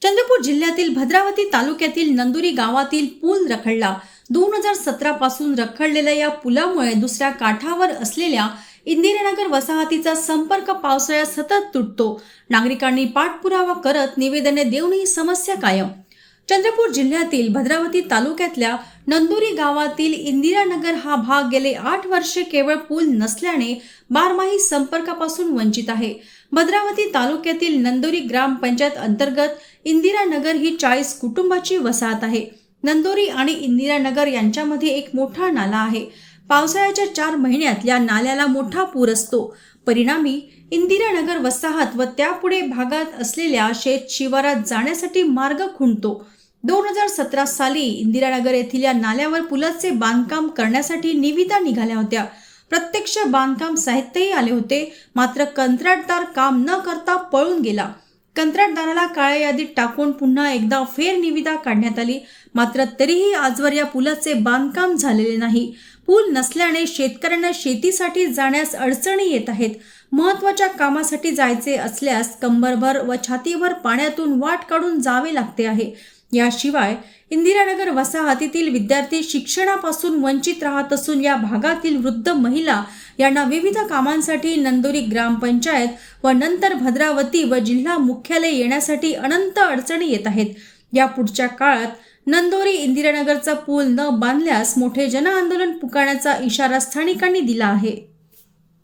चंद्रपूर जिल्ह्यातील भद्रावती तालुक्यातील नंदुरी गावातील पूल रखडला। 2017 पासून रखडलेल्या या पुलामुळे दुसऱ्या काठावर असलेल्या इंदिरानगर वसाहतीचा संपर्क पावसाळ्यात सतत तुटतो। नागरिकांनी पाठपुरावा करत निवेदने देऊनही समस्या कायम। चंद्रपूर जिल्ह्यातील भद्रावती तालुक्यातल्या नंदुरी गावातील इंदिरानगर हा भाग गेले 8 वर्षे केवळ पूल नसल्याने बारमाही संपर्कापासून वंचित आहे। भद्रावती तालुक्यातील नंदुरी ग्रामपंचायत अंतर्गत इंदिरानगर ही 40 कुटुंबाची वसाहत आहे। नंदुरी आणि इंदिरानगर यांच्यामध्ये एक मोठा नाला आहे। पावसाळ्याच्या 4 महिन्यात या नाल्याला मोठा पूर असतो। परिणामी इंदिरानगर वसाहत व त्यापुढे भागात असलेल्या शेत शिवारात जाण्यासाठी मार्ग खुंटतो। 2017 साली इंदिरानगर येथील या नाल्यावर पुलाचे बांधकाम करण्यासाठी निविदा निघाल्या होत्या। प्रत्यक्ष बांधकाम साहित्यही आले होते, मात्र कंत्राटदार काम न करता पळून गेला। कंत्राटदाराला काळ्या यादीत टाकून पुन्हा एकदा फेर निविदा काढण्यात आली, मात्र तरीही आजवर या पुलाचे बांधकाम झालेले नाही। पूल नसल्याने शेतकऱ्यांना शेतीसाठी जाण्यास अडचणी येत आहेत। महत्त्वाच्या कामासाठी जायचे असल्यास कंबरभर व छातीभर पाण्यातून वाट काढून जावे लागते आहे। याशिवाय इंदिरानगर वसाहतीतील विद्यार्थी शिक्षणापासून वंचित राहत असून या भागातील वृद्ध महिला यांना विविध कामांसाठी नंदुरी ग्रामपंचायत व नंतर भद्रावती व जिल्हा मुख्यालय येण्यासाठी अनंत अडचणी येत आहेत। या पुढच्या काळात नंदुरी इंदिरानगरचा पूल न बांधल्यास मोठे जनआंदोलन पुकारण्याचा इशारा स्थानिकांनी दिला आहे।